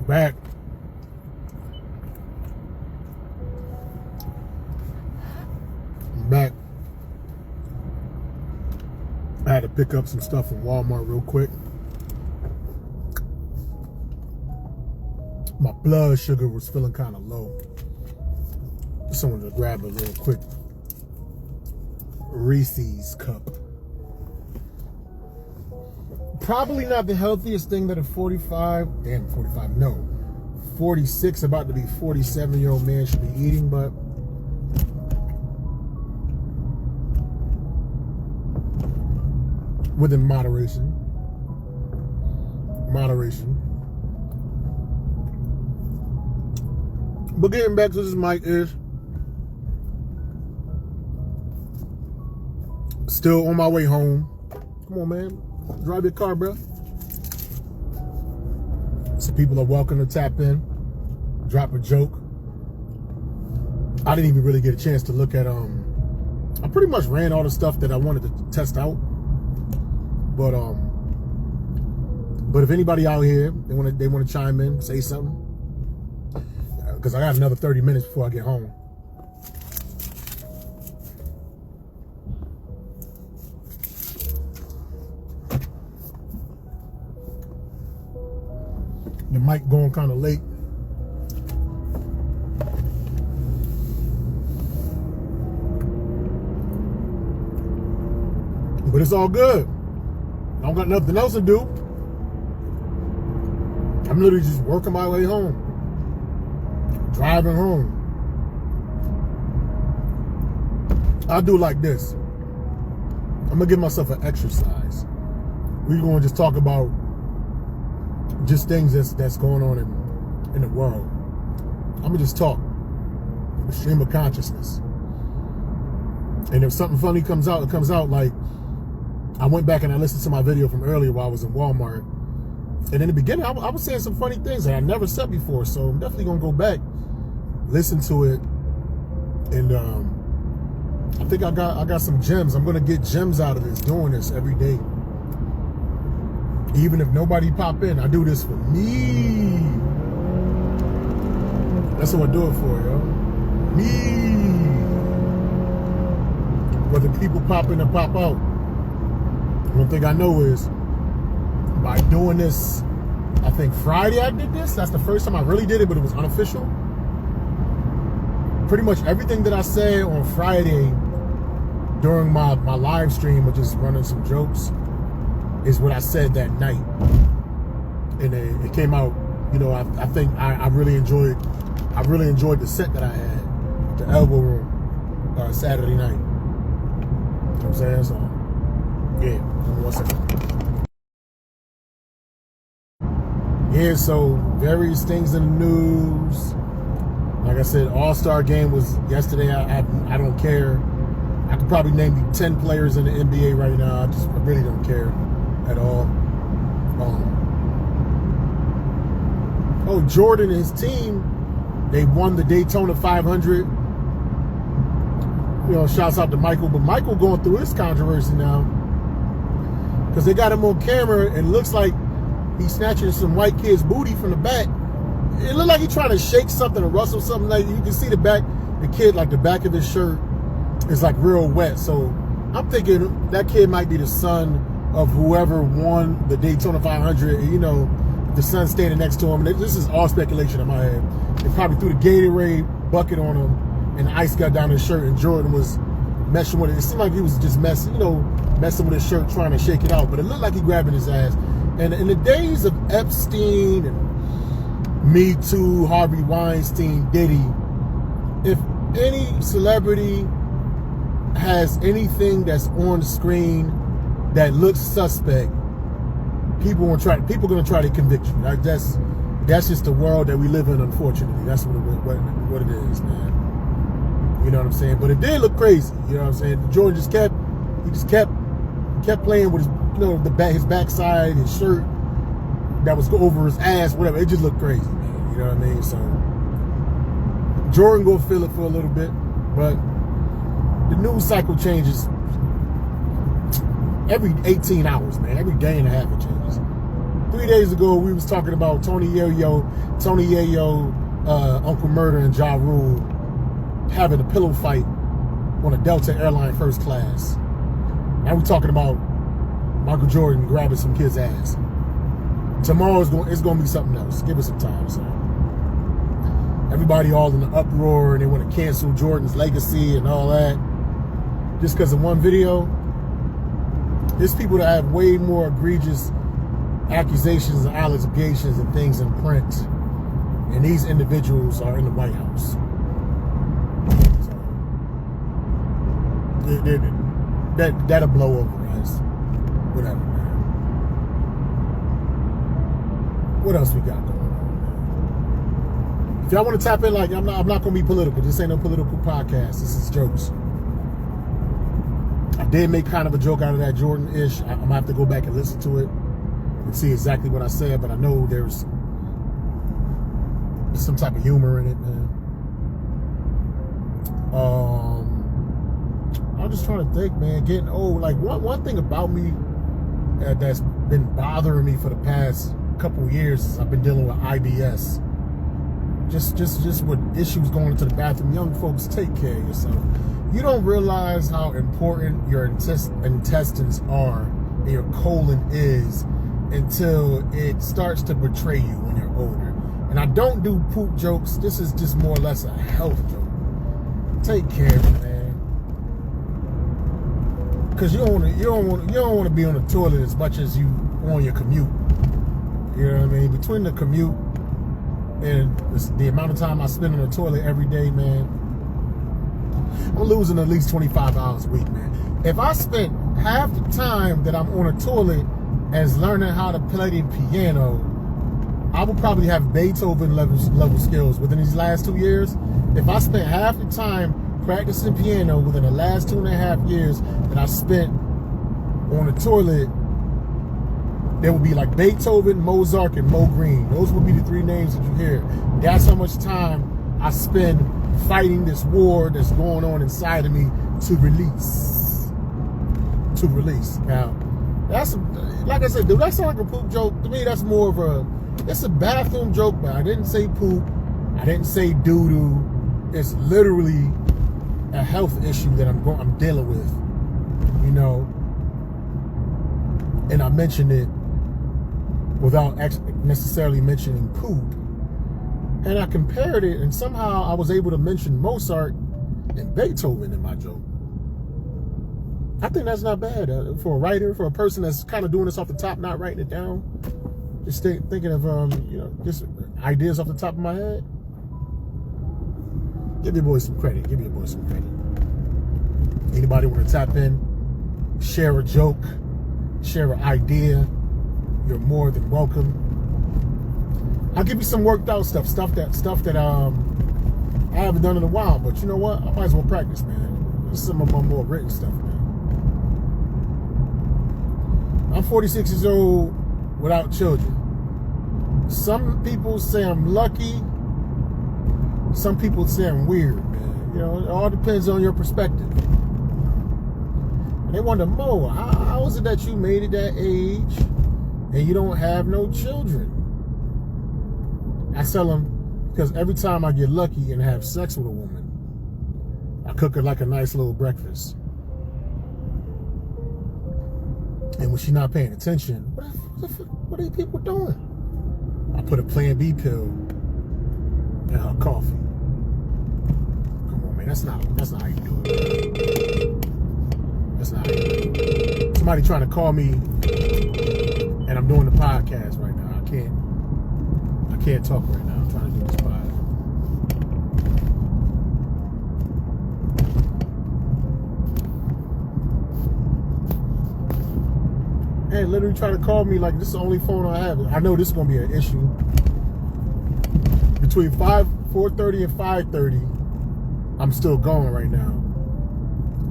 Back. I'm back. I had to pick up some stuff from Walmart real quick. My blood sugar was feeling kind of low. Just wanted to grab a little quick Reese's cup. Probably not the healthiest thing that a 46, about to be 47-year-old man should be eating, but within moderation. But getting back to this mic is still on my way home. Come on, man. Drive your car, bro. So people are welcome to tap in, drop a joke. I didn't even really get a chance to look at I pretty much ran all the stuff that I wanted to test out. But if anybody out here they want to chime in, say something, because I got another 30 minutes before I get home. The mic going kind of late. But it's all good. I don't got nothing else to do. I'm literally just working my way home. Driving home. I'll do it like this. I'm going to give myself an exercise. We're going to just talk about just things that's going on in the world. I'm going to just talk. The stream of consciousness. And if something funny comes out, it comes out. Like, I went back and I listened to my video from earlier while I was in Walmart. And in the beginning, I was saying some funny things that I never said before. So I'm definitely going to go back, listen to it. And I think I got some gems. I'm going to get gems out of this, doing this every day. Even if nobody pop in, I do this for me. That's what I do it for, yo. Me. Whether people pop in or pop out. One thing I know is, by doing this, I think Friday I did this. That's the first time I really did it, but it was unofficial. Pretty much everything that I said on Friday during my live stream of just running some jokes is what I said that night. And it came out, you know, I think I really enjoyed the set that I had at the Elbow Room Saturday night. You know what I'm saying? So, yeah, one second. Yeah, so various things in the news. Like I said, All-Star game was yesterday. I don't care. I could probably name you 10 players in the NBA right now. I really don't care at all. Jordan and his team, they won the Daytona 500. You know, shouts out to Michael. But Michael going through his controversy now because they got him on camera and it looks like he's snatching some white kid's booty from the back. It looked like he's trying to shake something or rustle something. Like you can see the back of his shirt is like real wet. So I'm thinking that kid might be the son of whoever won the Daytona 500. You know, the son standing next to him. This is all speculation in my head. They probably threw the Gatorade bucket on him and the ice got down his shirt and Jordan was messing with it. It seemed like he was just messing with his shirt trying to shake it out. But it looked like he grabbing his ass. And in the days of Epstein and Me Too, Harvey Weinstein, Diddy, if any celebrity has anything that's on the screen that looks suspect, people are gonna try to convict you. Like that's just the world that we live in, unfortunately. That's what it is, man. You know what I'm saying? But it did look crazy. You know what I'm saying? Jordan just kept playing with his, you know, his backside, his shirt that was over his ass, whatever. It just looked crazy, man. You know what I mean? So Jordan gonna feel it for a little bit, but the news cycle changes every 18 hours, man. Every day and a half it changes. 3 days ago, we was talking about Tony Yayo, Uncle Murder, and Ja Rule having a pillow fight on a Delta airline first class. Now we're talking about Michael Jordan grabbing some kid's ass. Tomorrow it's going to be something else. Give us some time, son. Everybody all in the uproar, and they want to cancel Jordan's legacy and all that just because of one video. There's people that have way more egregious accusations and allegations and things in print, and these individuals are in the White House. So, that'll blow over us. Whatever, man. What else we got going on, man? If y'all want to tap in, like, I'm not going to be political. This ain't no political podcast. This is jokes. I did make kind of a joke out of that Jordan-ish. I'm going to have to go back and listen to it and see exactly what I said, but I know there's some type of humor in it, man. I'm just trying to think, man, getting old. Like, one thing about me that's been bothering me for the past couple of years is I've been dealing with IBS. Just with issues going into the bathroom. Young folks, take care of yourself. You don't realize how important your intestines are and your colon is until it starts to betray you when you're older. And I don't do poop jokes. This is just more or less a health joke. Take care of it, man. Because you don't want to be on the toilet as much as you on your commute. You know what I mean? Between the commute and the amount of time I spend on the toilet every day, man, I'm losing at least 25 hours a week, man. If I spent half the time that I'm on a toilet as learning how to play the piano, I would probably have Beethoven level skills within these last 2 years. If I spent half the time practicing piano within the last 2.5 years that I spent on the toilet, there would be like Beethoven, Mozart, and Mo Green. Those would be the three names that you hear. That's how much time I spend fighting this war that's going on inside of me to release. Now, that's, like I said, dude, that sound like a poop joke. To me, that's more of it's a bathroom joke, but I didn't say poop. I didn't say doo-doo. It's literally a health issue that I'm dealing with, you know. And I mentioned it without necessarily mentioning poop. And I compared it, and somehow I was able to mention Mozart and Beethoven in my joke. I think that's not bad for a writer, for a person that's kind of doing this off the top, not writing it down. Just thinking of, just ideas off the top of my head. Give your boy some credit. Anybody want to tap in, share a joke, share an idea, you're more than welcome. I'll give you some worked out stuff that I haven't done in a while, but you know what? I might as well practice, man. This is some of my more written stuff, man. I'm 46 years old without children. Some people say I'm lucky. Some people say I'm weird, man. You know, it all depends on your perspective. And they wonder, Mo, how is it that you made it that age and you don't have no children? I tell them, because every time I get lucky and have sex with a woman, I cook her like a nice little breakfast. And when she's not paying attention, what are you people doing? I put a Plan B pill in her coffee. Come on, man, that's not how you do it. That's not how you do it. Somebody trying to call me, and I'm doing the podcast right now. I can't talk right now. I'm trying to do this podcast. Hey, literally trying to call me like this is the only phone I have. I know this is gonna be an issue. Between 4:30 and 5:30, I'm still going right now.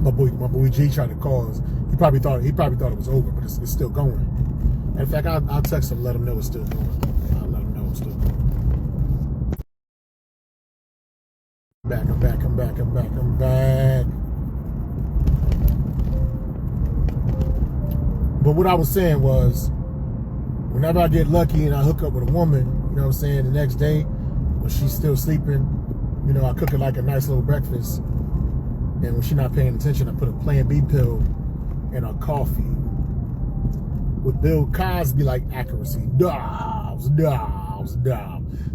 My boy G tried to call us. He probably thought it was over, but it's still going. And in fact, I'll text him, let him know it's still going. I'll let him know it's still going. I'm back. But what I was saying was, whenever I get lucky and I hook up with a woman, you know what I'm saying, the next day when she's still sleeping, you know, I cook her like a nice little breakfast. And when she's not paying attention, I put a Plan B pill in her coffee. With Bill Cosby like accuracy. Dobbs.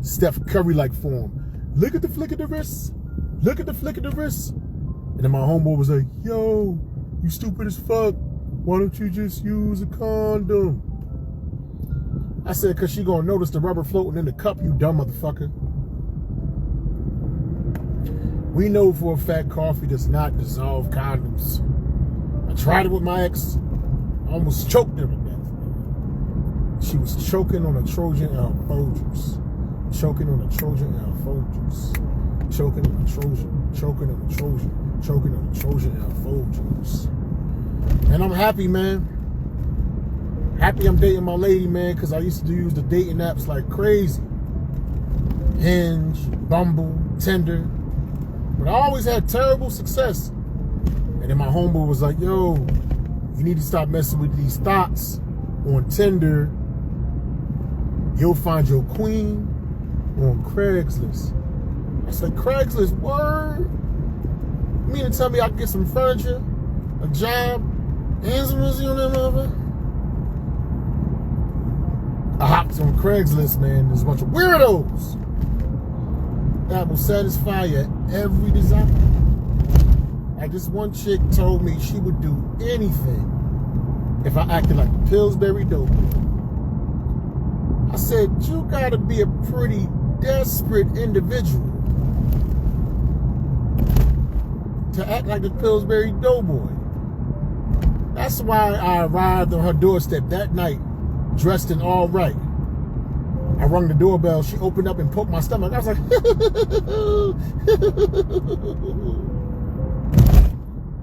Steph Curry like form. Look at the flick of the wrist. Look at the flick of the wrist. And then my homeboy was like, yo, you stupid as fuck. Why don't you just use a condom? I said, cause she gonna notice the rubber floating in the cup, you dumb motherfucker. We know for a fact coffee does not dissolve condoms. I tried it with my ex. I almost choked her to death. She was choking on a Trojan Folgers. Choking on a Trojan Folgers. Choking on a Trojan. Choking on a Trojan. Choking on a Trojan Folgers. And I'm happy, man. Happy I'm dating my lady, man, because I used to use the dating apps like crazy. Hinge, Bumble, Tinder. But I always had terrible success. And then my homeboy was like, yo, you need to stop messing with these thoughts on Tinder. You'll find your queen on Craigslist. I said, Craigslist, word? You mean to tell me I can get some furniture, a job, and some pussy on that motherfucker? I hopped on Craigslist, man. There's a bunch of weirdos that will satisfy your every desire. Like this one chick told me she would do anything if I acted like a Pillsbury Doughboy. I said, you gotta be a pretty desperate individual to act like a Pillsbury Doughboy. That's why I arrived on her doorstep that night, dressed in all right. I rung the doorbell. She opened up and poked my stomach. I was like,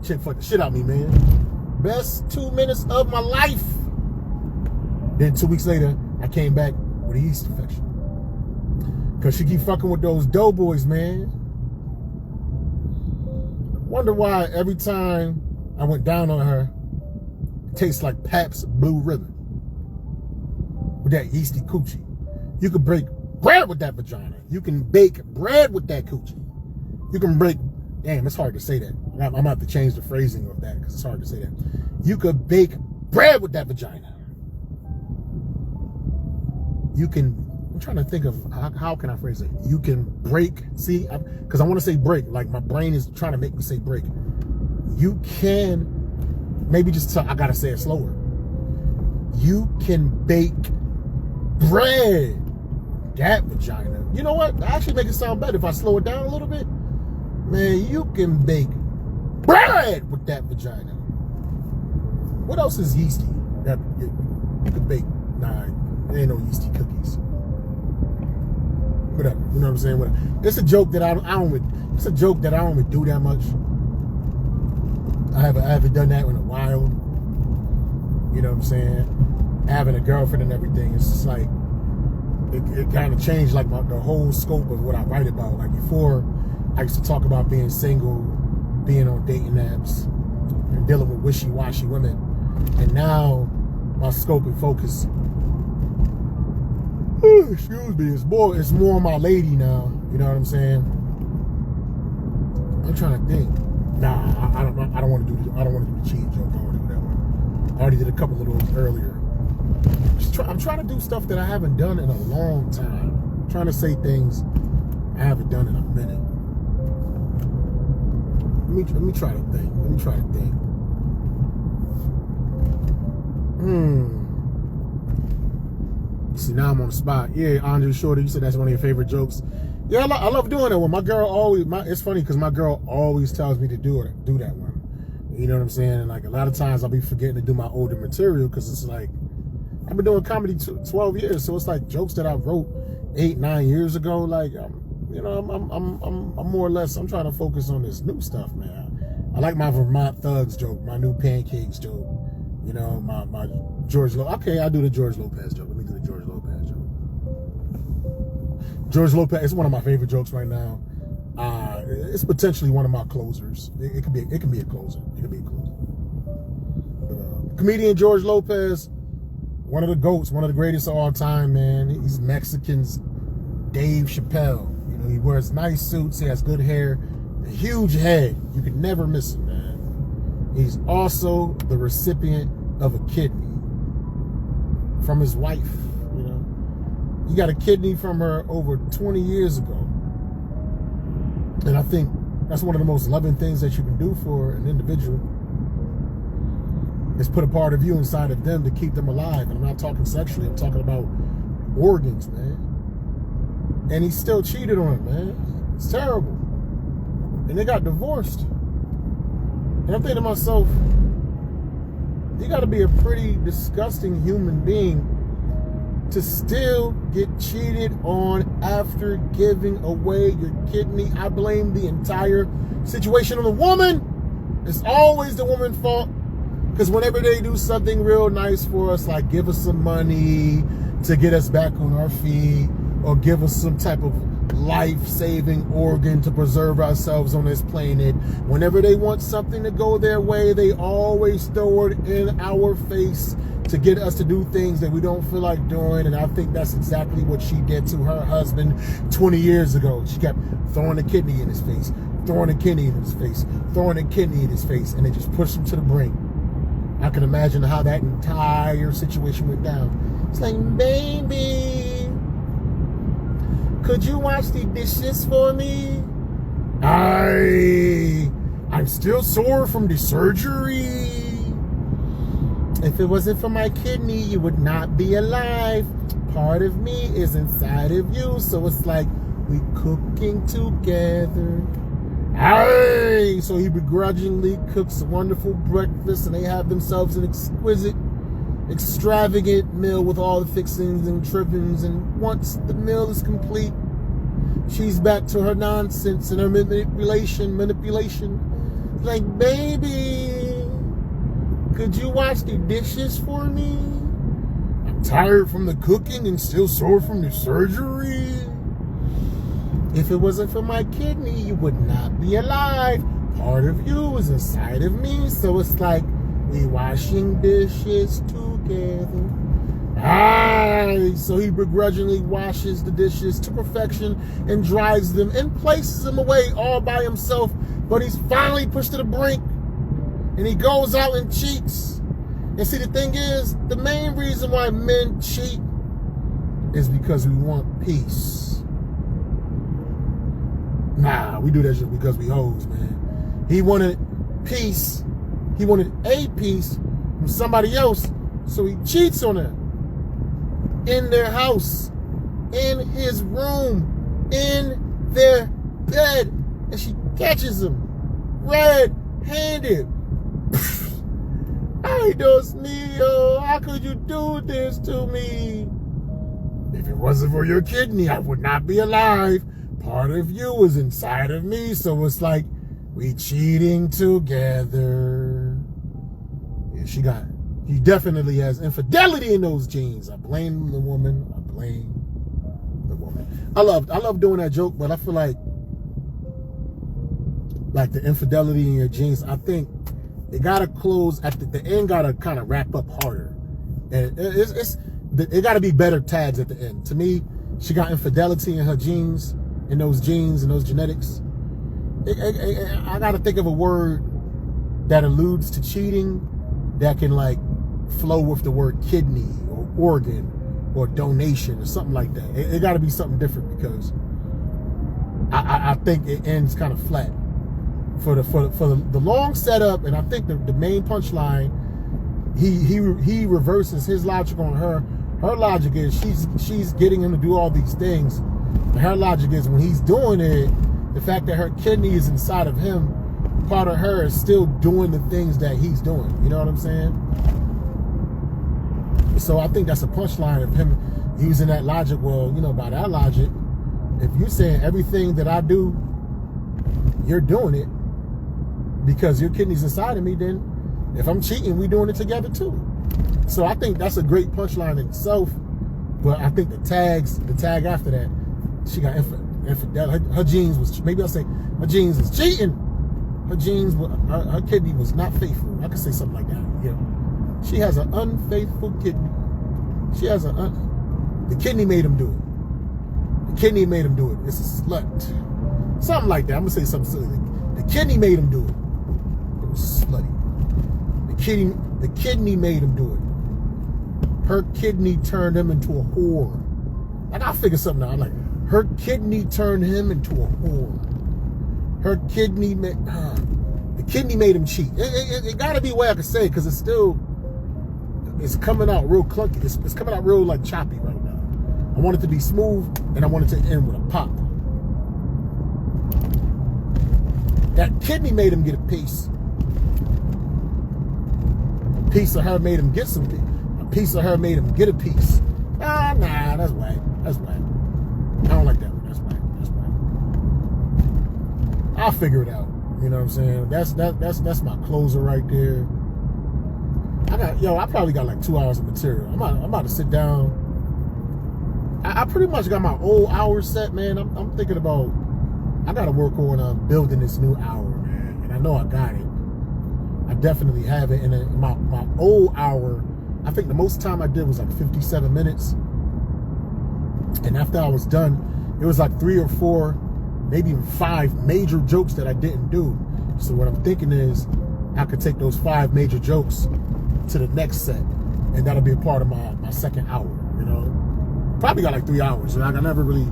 chick fucked the shit out of me, man. Best 2 minutes of my life. Then 2 weeks later, I came back with a yeast infection. Because she keep fucking with those doughboys, man. Wonder why every time I went down on her, it tastes like Pabst Blue Ribbon. With that yeasty coochie. You can break bread with that vagina. You can bake bread with that coochie. You can break, damn, it's hard to say that. I'm gonna have to change the phrasing of that because it's hard to say that. You could bake bread with that vagina. You can, I'm trying to think of, how can I phrase it? You can break, see, because I want to say break, like my brain is trying to make me say break. You can, maybe just, I gotta say it slower. You can bake bread. That vagina. You know what? I actually make it sound better if I slow it down a little bit. Man, you can bake bread with that vagina. What else is yeasty? That you can bake. Nah, there ain't no yeasty cookies. Whatever. You know what I'm saying? Whatever. It's a joke that I don't. It's a joke that I don't really do that much. I haven't done that in a while. You know what I'm saying? Having a girlfriend and everything. It's just like. It kind of changed like the whole scope of what I write about. Like before, I used to talk about being single, being on dating apps, and dealing with wishy-washy women. And now my scope and focus, excuse me, it's more on my lady now. You know what I'm saying? I'm trying to think. Nah, I don't want to do the cheating joke. I don't want to do that one. I already did a couple of those earlier. I'm trying to do stuff that I haven't done in a long time. I'm trying to say things I haven't done in a minute. Let me try to think. See, now I'm on the spot. Yeah, Andre Shorter, you said that's one of your favorite jokes. Yeah, I love doing that one. My girl always, it's funny because my girl always tells me to do that one. You know what I'm saying? And like a lot of times I'll be forgetting to do my older material because it's like, I've been doing comedy 12 years, so it's like jokes that I wrote 8-9 years ago. Like, you know, I'm more or less, I'm trying to focus on this new stuff, man. I like my Vermont Thugs joke, my new pancakes joke. You know, my George Lopez. Okay, I'll do the George Lopez joke. Let me do the George Lopez joke. George Lopez is one of my favorite jokes right now. It's potentially one of my closers. It could be a closer. It could be a closer. Comedian George Lopez. one of the GOATs, one of the greatest of all time, man. He's Mexican's Dave Chappelle. You know, he wears nice suits, he has good hair, a huge head. You could never miss him, man. He's also the recipient of a kidney from his wife, you know. He got a kidney from her over 20 years ago. And I think that's one of the most loving things that you can do for an individual is put a part of you inside of them to keep them alive. And I'm not talking sexually, I'm talking about organs, man. And he still cheated on her, man. It's terrible. And they got divorced. And I'm thinking to myself, you got to be a pretty disgusting human being to still get cheated on after giving away your kidney. I blame the entire situation on the woman. It's always the woman's fault. Because whenever they do something real nice for us, like give us some money to get us back on our feet, or give us some type of life-saving organ to preserve ourselves on this planet, whenever they want something to go their way, they always throw it in our face to get us to do things that we don't feel like doing. And I think that's exactly what she did to her husband 20 years ago. She kept throwing a kidney in his face, throwing a kidney in his face, throwing a kidney in his face, and it just pushed him to the brink. I can imagine how that entire situation went down. It's like, baby, could you wash the dishes for me? I'm still sore from the surgery. If it wasn't for my kidney, you would not be alive. Part of me is inside of you, so it's like we cooking together. So he begrudgingly cooks a wonderful breakfast, and they have themselves an exquisite, extravagant meal with all the fixings and trimmings. And once the meal is complete, she's back to her nonsense and her manipulation. Like, baby, could you wash the dishes for me? I'm tired from the cooking and still sore from the surgery. If it wasn't for my kidney, you would not be alive. Part of you is inside of me, so it's like we washing dishes together. So he begrudgingly washes the dishes to perfection and dries them and places them away all by himself. But he's finally pushed to the brink, and he goes out and cheats. And see, the thing is, the main reason why men cheat is because we want peace. Nah, we do that shit because we hoes, man. He wanted peace. He wanted a piece from somebody else, so he cheats on her. In their house, in his room, in their bed, and she catches him red-handed. Ay, Dios mío, how could you do this to me? If it wasn't for your kidney, I would not be alive. Part of you was inside of me, so it's like we cheating together. Yeah, he definitely has infidelity in those genes. I blame the woman. I love doing that joke, but I feel like the infidelity in your genes, I think it gotta close at the end, gotta kind of wrap up harder. And it gotta be better tags at the end. To me, she got infidelity in her genes. In those genes and those genetics. I gotta think of a word that alludes to cheating that can like flow with the word kidney or organ or donation or something like that. It gotta be something different, because I think it ends kind of flat for the long setup. And I think the main punchline, he reverses his logic on her. Her logic is she's getting him to do all these things. Her logic is when he's doing it, the fact that her kidney is inside of him, part of her is still doing the things that he's doing. You know what I'm saying? So I think that's a punchline of him using that logic. Well, you know, by that logic, if you're saying everything that I do, you're doing it because your kidney's inside of me, then if I'm cheating, we're doing it together too. So I think that's a great punchline in itself. But I think the tag after that, she got infidelity. Her genes was, maybe I'll say, her genes was cheating. Her kidney was not faithful. I could say something like that. You know, she has an unfaithful kidney. She has a, the kidney made him do it. The kidney made him do it. It's a slut. Something like that. I'm gonna say something silly. The kidney made him do it. It was slutty. The kidney made him do it. Her kidney turned him into a whore. Like, I'll figure something out. I'm like, her kidney turned him into a whore. Her kidney made, the kidney made him cheat. It gotta be a way I can say it, because it's coming out real clunky. It's coming out real like choppy right now. I want it to be smooth, and I want it to end with a pop. That kidney made him get a piece. A piece of her made him get something. A piece of her made him get a piece. Nah, that's whack. That's whack. I don't like that one. That's whack. That's whack. I'll figure it out. You know what I'm saying? That's my closer right there. I probably got like 2 hours of material. I'm about to sit down. I pretty much got my old hours set, man. I'm thinking about, I got to work on building this new hour, man. And I know I got it. I definitely have it. And my old hour, I think the most time I did was like 57 minutes. And after I was done, it was like 3 or 4, maybe even 5 major jokes that I didn't do. So what I'm thinking is I could take those 5 major jokes to the next set. And that'll be a part of my second hour, you know. Probably got like 3 hours. So I never really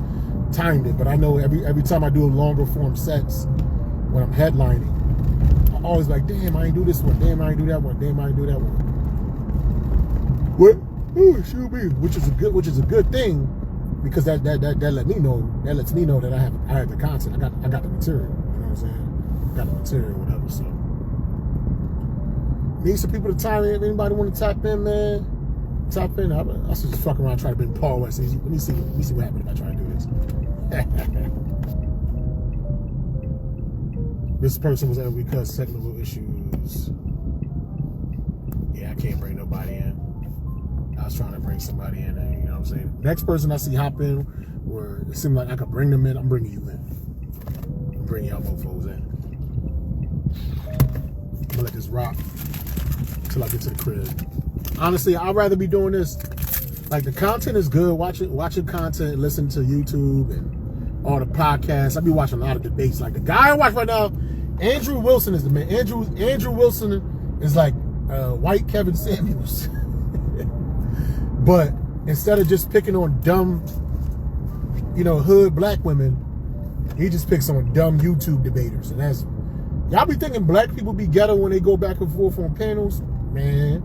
timed it. But I know every time I do longer form sets, when I'm headlining, I'm always like, damn, I ain't do this one. Damn, I ain't do that one. Damn, I ain't do that one. What? Oh, shoot me. Which is a good thing, because that lets me know that I have the content. I got the material. You know what I'm saying? Got the material, whatever. So need some people to time in. If anybody want to tap in, man, tap in. I should just fuck around and try to bring Paul West. Let me see what happens if I try to do this. This person was able because technical issues. Yeah, I can't bring nobody in. I was trying to bring somebody in, you know what I'm saying? Next person I see hop in, where it seemed like I could bring them in, I'm bringing you in. I'm bringing y'all mofos in. I'm gonna let this rock until I get to the crib. Honestly, I'd rather be doing this. Like, the content is good. Watching content, listening to YouTube and all the podcasts. I be watching a lot of debates. Like, the guy I watch right now, Andrew Wilson is the man. Andrew Wilson is like white Kevin Samuels. But instead of just picking on dumb, hood black women, he just picks on dumb YouTube debaters. And that's, y'all be thinking black people be ghetto when they go back and forth on panels? Man,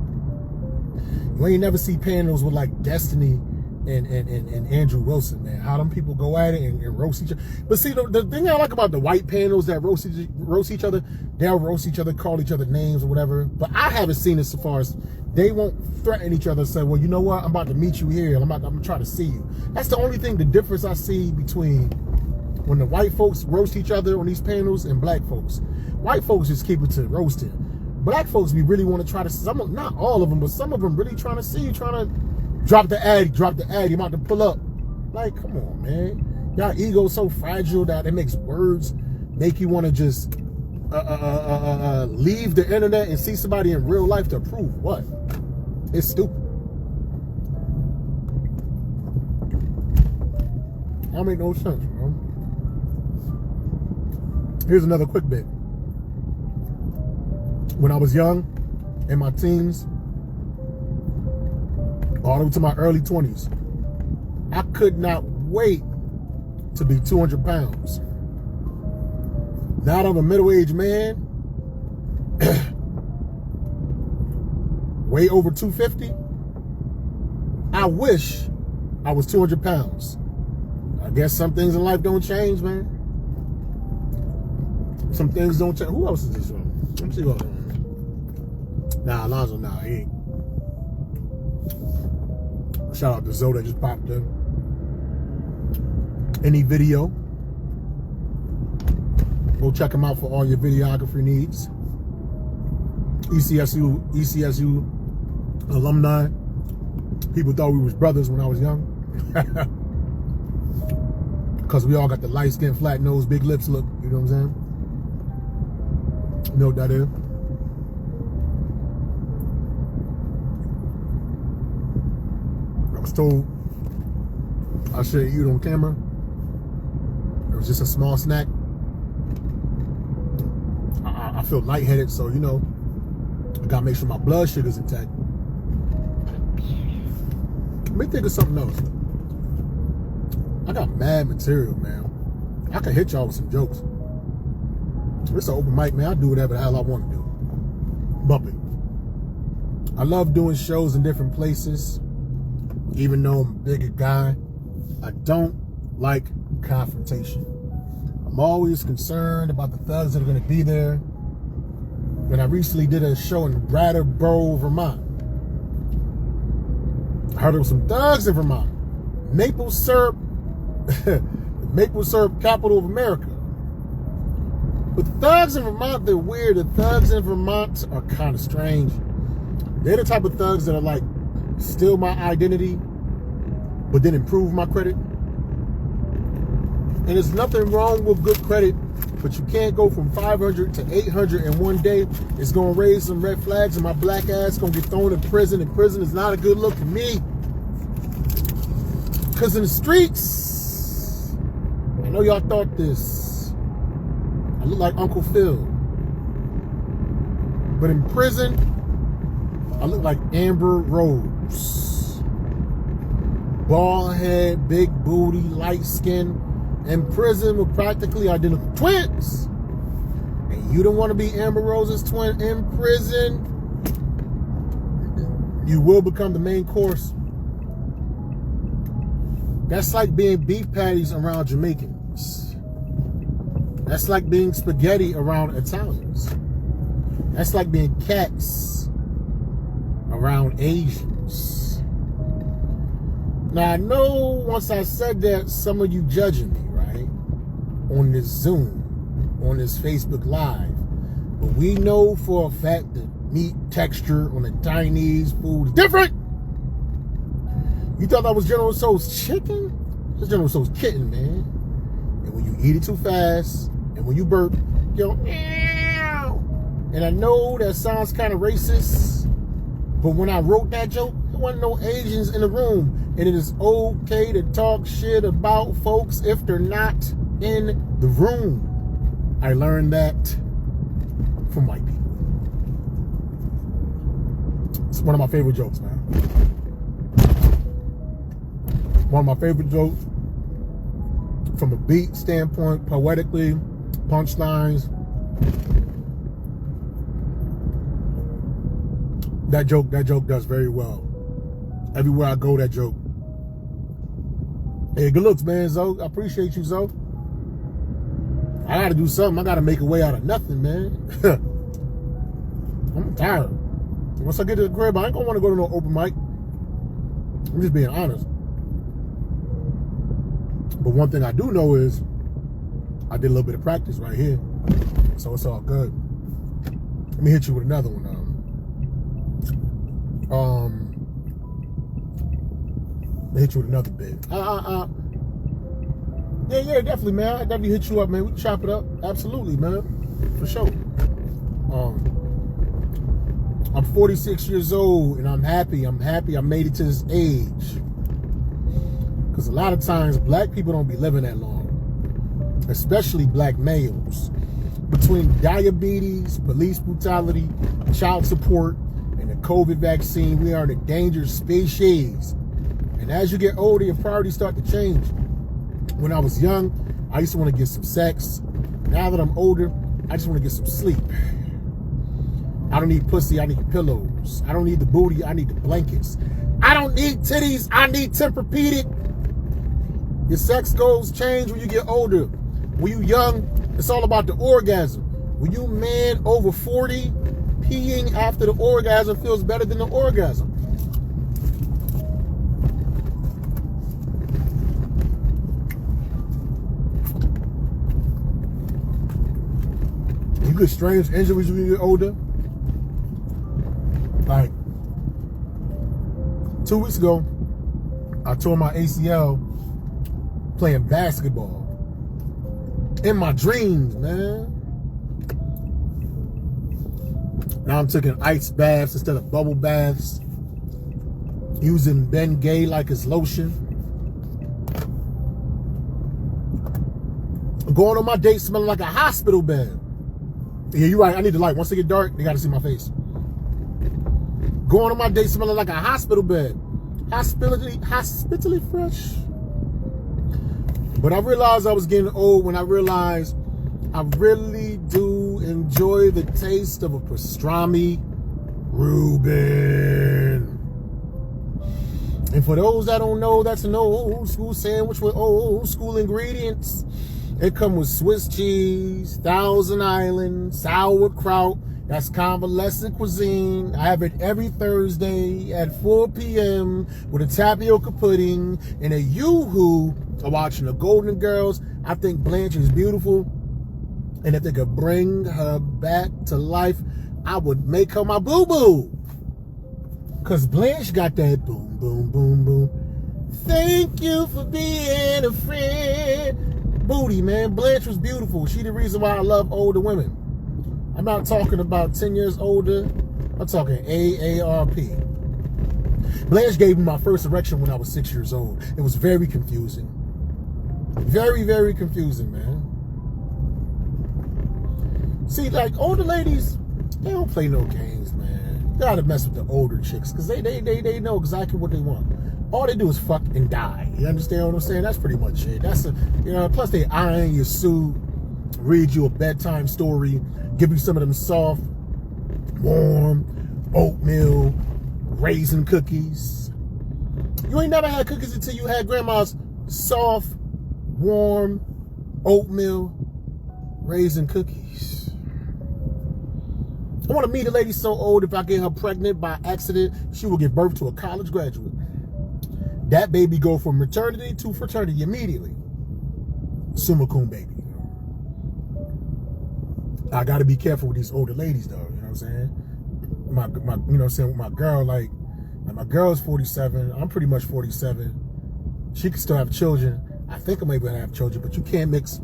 you ain't never see panels with like Destiny and Andrew Wilson, man. How them people go at it and roast each other. But see, the thing I like about the white panels that roast each other, they'll roast each other, call each other names or whatever. But I haven't seen it so far as they won't threaten each other and say, well, you know what? I'm about to meet you here. I'm gonna try to see you. That's the only thing, the difference I see between when the white folks roast each other on these panels and black folks. White folks just keep it to roasting. Black folks, we really want to try to, not all of them, but some of them really trying to see you, trying to drop the ad, you're about to pull up. Like, come on, man. Y'all ego so fragile that it makes words make you want to just leave the internet and see somebody in real life to prove what? It's stupid. That make no sense, bro. Here's another quick bit. When I was young, in my teens, all the way to my early 20s, I could not wait to be 200 pounds. Now that I'm a middle-aged man, way over 250, I wish I was 200 pounds. I guess some things in life don't change, man. Some things don't change. Who else is this one? Let me see what's on. Nah, Alonzo, nah, he ain't. Shout out to Zoe that just popped in. Any video, go check him out for all your videography needs. ECSU alumni. People thought we was brothers when I was young. Because we all got the light skin, flat nose, big lips look. You know what I'm saying? You know what that is? was told I shouldn't eat on camera. It was just a small snack. I feel lightheaded, so you know, I gotta make sure my blood sugar's intact. Let me think of something else. I got mad material, man. I can hit y'all with some jokes. It's an open mic, man. I do whatever the hell I want to do. Bump it. I love doing shows in different places. Even though I'm a bigger guy, I don't like confrontation. I'm always concerned about the thugs that are going to be there. When I recently did a show in Brattleboro, Vermont, I heard there was some thugs in Vermont. Maple syrup, maple syrup capital of America. But the thugs in Vermont, they're weird. The thugs in Vermont are kind of strange. They're the type of thugs that are like, steal my identity, but then improve my credit. And there's nothing wrong with good credit, but you can't go from 500 to 800 in one day. It's going to raise some red flags, and my black ass going to get thrown in prison, and prison is not a good look for me. Because in the streets, I know y'all thought this, I look like Uncle Phil. But in prison, I look like Amber Rose. Bald head, big booty, light skin. In prison, we're practically identical twins. And you don't want to be Amber Rose's twin in prison. You will become the main course. That's like being beef patties around Jamaicans. That's like being spaghetti around Italians. That's like being cats around Asians. Now, I know once I said that, some of you judging me, right? On this Zoom, on this Facebook Live. But we know for a fact that meat texture on the Chinese food is different. You thought that was General Tso's chicken? It's General Tso's kitten, man. And when you eat it too fast, and when you burp, you go, meow. And I know that sounds kind of racist, but when I wrote that joke, there wasn't no Asians in the room. And it is okay to talk shit about folks if they're not in the room. I learned that from white people. It's one of my favorite jokes, man. One of my favorite jokes from a beat standpoint, poetically, punchlines. That joke does very well. Everywhere I go, that joke. Hey, good looks, man, Zoe. I appreciate you, Zoe. I gotta do something. I gotta make a way out of nothing, man. I'm tired. Once I get to the crib, I ain't gonna want to go to no open mic. I'm just being honest. But one thing I do know is I did a little bit of practice right here. So it's all good. Let me hit you with another one. Let me hit you with another bit. Yeah, definitely, man. I definitely hit you up, man. We can chop it up. Absolutely, man. For sure. I'm 46 years old, and I'm happy. I made it to this age. Because a lot of times, black people don't be living that long. Especially black males. Between diabetes, police brutality, child support, and the COVID vaccine, we are in a dangerous species. And as you get older, your priorities start to change. When I was young, I used to want to get some sex. Now that I'm older, I just want to get some sleep. I don't need pussy, I need pillows. I don't need the booty, I need the blankets. I don't need titties, I need Tempur-Pedic. Your sex goals change when you get older. When you young, it's all about the orgasm. When you man over 40, peeing after the orgasm feels better than the orgasm. You get strange injuries when you get older. Like 2 weeks ago, I tore my ACL playing basketball. In my dreams, man. Now I'm taking ice baths instead of bubble baths. using Ben Gay like his lotion. Going on my date smelling like a hospital bed. Yeah, you're right. I need the light. Once it get dark, they got to see my face. Going on my date smelling like a hospital bed. Hospitally fresh. But I realized I was getting old when I realized I really do enjoy the taste of a pastrami Reuben. And for those that don't know, that's an old school sandwich with old school ingredients. It comes with Swiss cheese, Thousand Island, sauerkraut. That's convalescent cuisine. I have it every Thursday at 4 p.m. with a tapioca pudding and a yoo-hoo of watching the Golden Girls. I think Blanche is beautiful. And if they could bring her back to life, I would make her my boo-boo. Because Blanche got that boom, boom, boom, boom. Thank you for being a friend. Booty, man. Blanche was beautiful. She the reason why I love older women. I'm not talking about 10 years older. I'm talking AARP. Blanche gave me my first erection when I was 6 years old. It was very confusing. Very, very confusing, man. See, like, older ladies, they don't play no games, man. You gotta mess with the older chicks, because they know exactly what they want. All they do is fuck and die. You understand what I'm saying? That's pretty much it. That's a, you know, plus they iron your suit, read you a bedtime story, give you some of them soft, warm, oatmeal, raisin cookies. You ain't never had cookies until you had grandma's soft, warm, oatmeal, raisin cookies. I want to meet a lady so old, if I get her pregnant by accident, she will give birth to a college graduate. That baby go from maternity to fraternity immediately. Summa cum baby. I got to be careful with these older ladies, though. You know what I'm saying? My you know what I'm saying, with my girl, like my girl's 47. I'm pretty much 47. She can still have children. I think I'm able to have children, but you can't mix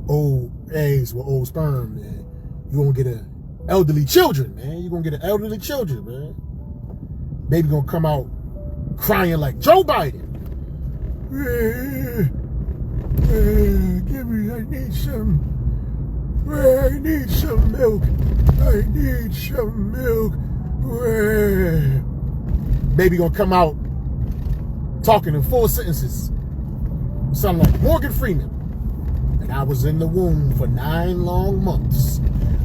old eggs with old sperm, man. You're going to get elderly children, man. You're going to get elderly children, man. Baby going to come out crying like Joe Biden. Give me, I need some milk. I need some milk. Baby gonna come out talking in full sentences. Sound like Morgan Freeman. And I was in the womb for 9 long months.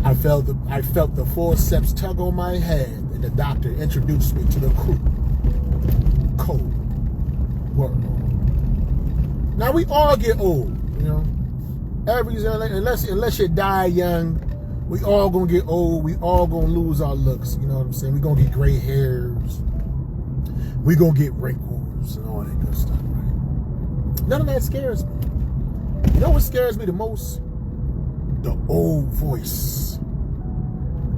I felt the forceps tug on my head, and the doctor introduced me to the crew. Cold world. Now we all get old, you know. Unless you die young, we all gonna get old. We all gonna lose our looks. You know what I'm saying? We gonna get gray hairs. We gonna get wrinkles and all that good stuff, right? None of that scares me. You know what scares me the most? The old voice.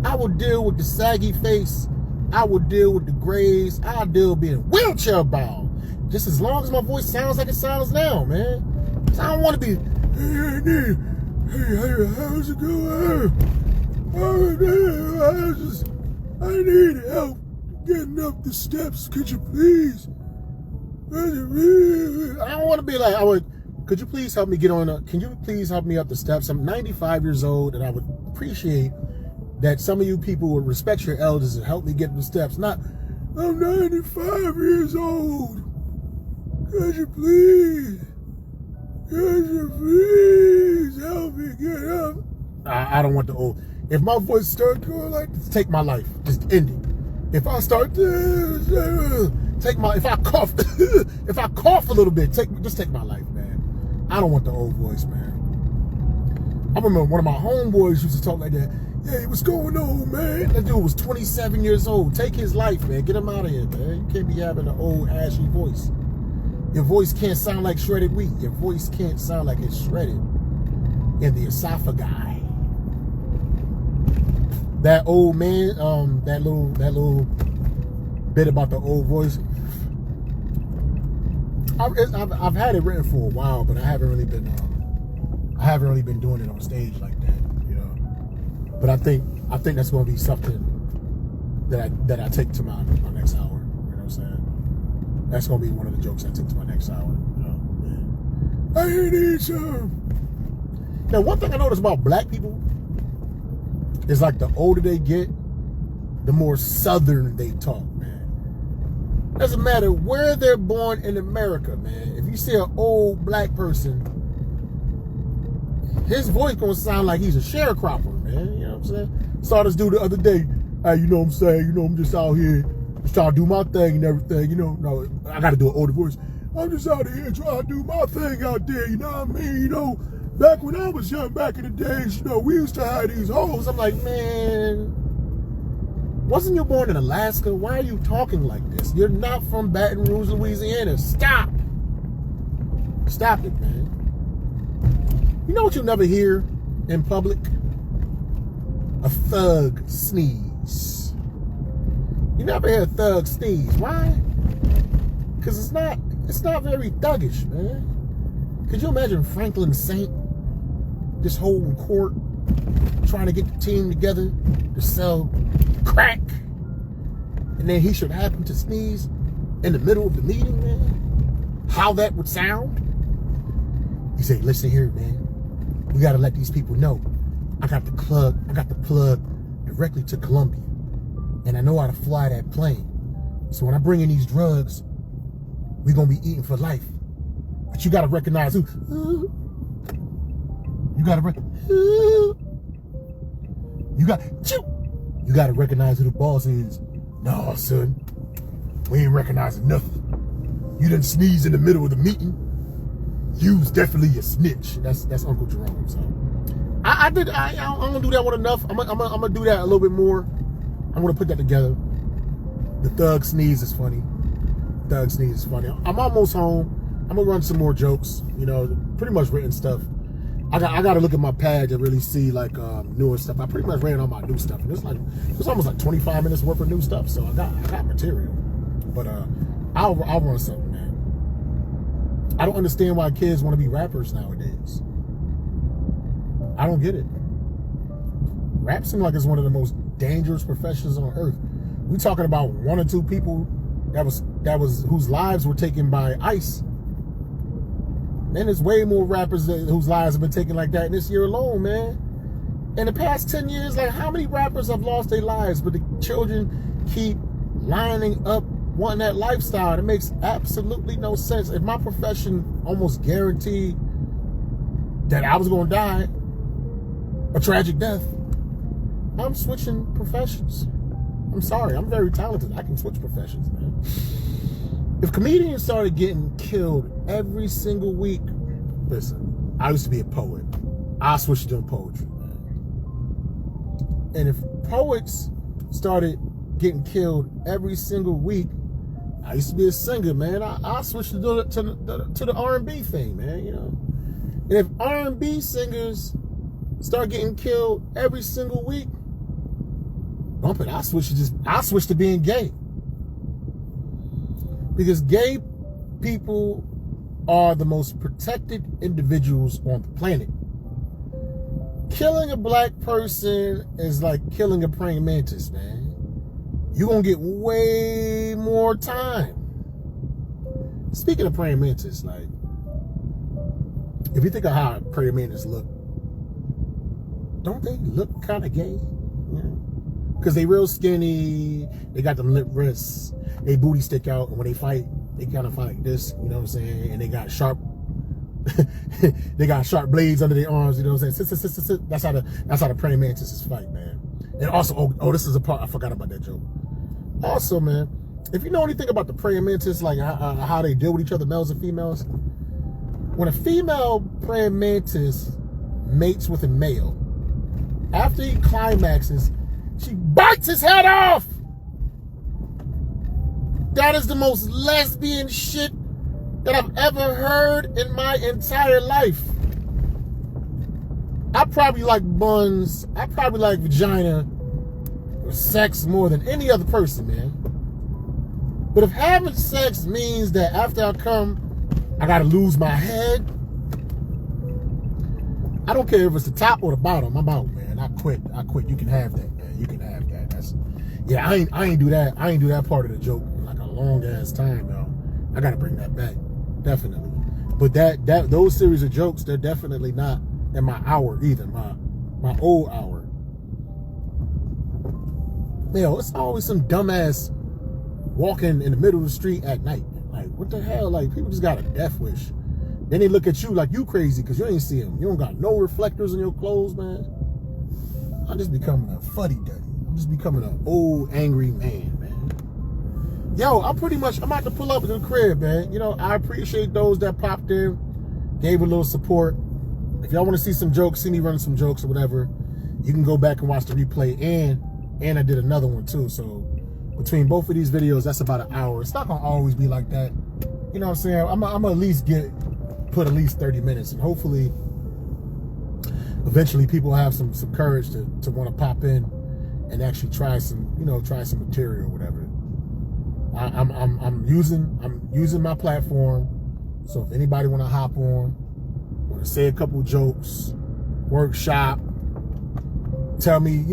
I will deal with the saggy face. I will deal with the grays. I'll deal with being wheelchair bound. Just as long as my voice sounds like it sounds now, man. I don't want to be, hey, how's it going? I need help getting up the steps. Could you please? I don't want to be like, could you please help me get on? Can you please help me up the steps? I'm 95 years old, and I would appreciate that some of you people would respect your elders and help me get up the steps. Not, I'm 95 years old. Could you please help me get up? I don't want the old. If my voice starts going like this, take my life. Just end it. If I start to if I cough, if I cough a little bit, just take my life, man. I don't want the old voice, man. I remember one of my homeboys used to talk like that. Hey, what's going on, man? That dude was 27 years old. Take his life, man. Get him out of here, man. You can't be having an old, ashy voice. Your voice can't sound like shredded wheat. Your voice can't sound like it's shredded in the esophagi. That old man, that little bit about the old voice. I've had it written for a while, but I haven't really been doing it on stage like that, you know. But I think that's going to be something that I take to my next hour. You know what I'm saying? That's going to be one of the jokes I take to my next hour. You know? Yeah. I need some. Now, one thing I notice about black people is like the older they get, the more Southern they talk, man. Doesn't matter where they're born in America, man. If you see an old black person, his voice gonna sound like he's a sharecropper, man. You know what I'm saying? Saw this dude the other day. Hey, you know what I'm saying? You know, I'm just out here just trying to do my thing and everything. You know, no, I got to do an older voice. I'm just out here trying to do my thing out there. You know what I mean? You know, back when I was young, back in the days, you know, we used to have these hoes. I'm like, man, wasn't you born in Alaska? Why are you talking like this? You're not from Baton Rouge, Louisiana. Stop. Stop it, man. You know what you'll never hear in public? A thug sneeze. You never hear a thug sneeze. Why? Because it's not very thuggish, man. Could you imagine Franklin Saint just holding court, trying to get the team together to sell crack, and then he should happen to sneeze in the middle of the meeting, man? How that would sound? He said, listen here, man. We got to let these people know. I got the plug directly to Colombia. And I know how to fly that plane. So when I bring in these drugs, we're going to be eating for life. But you got to recognize who. You got to recognize who the boss is. No, son. We ain't recognizing nothing. You done sneeze in the middle of the meeting. You's definitely a snitch. That's Uncle Jerome. So I don't do that one enough. I'm gonna do that a little bit more. I'm gonna put that together. The thug sneeze is funny. I'm almost home. I'm gonna run some more jokes. You know, pretty much written stuff. I got to look at my pad to really see like newer stuff. I pretty much ran all my new stuff, and it's almost like 25 minutes worth of new stuff. So I got material. But I'll run something, man. I don't understand why kids want to be rappers nowadays. I don't get it. Rap seems like it's one of the most dangerous professions on earth. We talking about one or two people that was whose lives were taken by ICE. Man, there's way more rappers whose lives have been taken like that in this year alone, man. In the past 10 years, like how many rappers have lost their lives, but the children keep lining up wanting that lifestyle? It makes absolutely no sense. If my profession almost guaranteed that I was going to die a tragic death, I'm switching professions. I'm sorry, I'm very talented. I can switch professions, man. If comedians started getting killed every single week, listen, I used to be a poet. I switched to doing poetry, man. And if poets started getting killed every single week, I used to be a singer, man. I switched to the R&B thing, man, you know. And if R&B singers start getting killed every single week, bump it, I switch to being gay. Because gay people are the most protected individuals on the planet. Killing a black person is like killing a praying mantis, man. You're going to get way more time. Speaking of praying mantis, like, if you think of how praying mantis look, don't they look kind of gay? Because they real skinny, they got them lip wrists, they booty stick out, and when they fight, they kind of fight like this, you know what I'm saying? And they got sharp blades under their arms, you know what I'm saying? That's how the praying mantises fight, man. And also, oh, this is a part, I forgot about that joke. Also, man, if you know anything about the praying mantis, like how they deal with each other, males and females, when a female praying mantis mates with a male, after he climaxes, she bites his head off. That is the most lesbian shit that I've ever heard in my entire life. I probably like buns. I probably like vagina or sex more than any other person, man. But if having sex means that after I come, I gotta lose my head, I don't care if it's the top or the bottom. I'm out, man. I quit. You can have that, man. You can have that. I ain't do that. I ain't do that part of the joke in like a long ass time, y'all. I gotta bring that back, definitely. But those series of jokes, they're definitely not in my hour either, my old hour. Yo, it's always some dumbass walking in the middle of the street at night. Like, what the hell? Like, people just got a death wish. Then they look at you like you crazy because you ain't see them. You don't got no reflectors in your clothes, man. I'm just becoming a fuddy-duddy. I'm just becoming an old, angry man, man. Yo, I'm about to pull up to the crib, man. You know, I appreciate those that popped in, gave a little support. If y'all want to see some jokes, see me running some jokes or whatever, you can go back and watch the replay. And I did another one too. So between both of these videos, that's about an hour. It's not gonna always be like that. You know what I'm saying? I'm gonna at least put at least 30 minutes, and hopefully eventually people have some courage to want to pop in and actually try some material or whatever. I'm using my platform. So if anybody want to hop on, want to say a couple jokes, workshop, tell me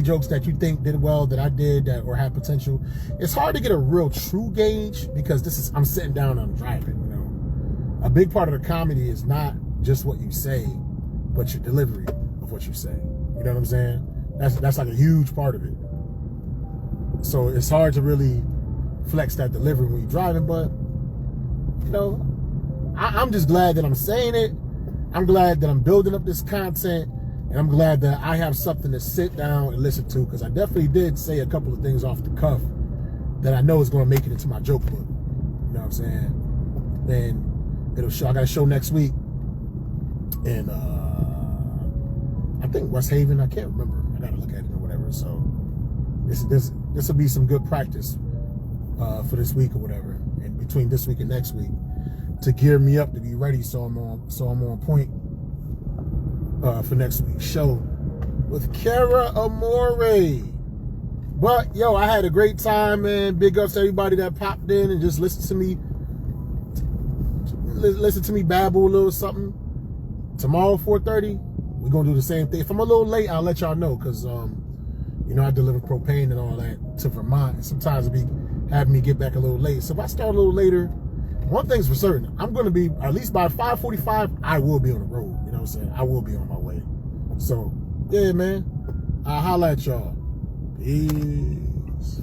jokes that you think did well, that I did, or had potential. It's hard to get a real true gauge because I'm sitting down and I'm driving, you know. A big part of the comedy is not just what you say, but your delivery of what you say. You know what I'm saying? That's like a huge part of it. So it's hard to really flex that delivery when you're driving, but you know, I'm just glad that I'm saying it. I'm glad that I'm building up this content, and I'm glad that I have something to sit down and listen to, because I definitely did say a couple of things off the cuff that I know is going to make it into my joke book. You know what I'm saying? And it'll show. I got a show next week in I think West Haven. I can't remember. I gotta look at it or whatever. So this will be some good practice for this week or whatever, and between this week and next week, to gear me up to be ready. So I'm on point for next week's show with Cara Amore. But yo, I had a great time, man. Big ups to everybody that popped in and just listened to me babble a little something. Tomorrow 4:30, we're gonna do the same thing. If I'm a little late, I'll let y'all know, because you know, I deliver propane and all that to Vermont, and sometimes it'll be having me get back a little late. So if I start a little later, one thing's for certain, I'm gonna be, at least by 5:45, I will be on the road. You know what I'm saying? I will be on my way. So yeah, man, I'll holla at y'all. Peace.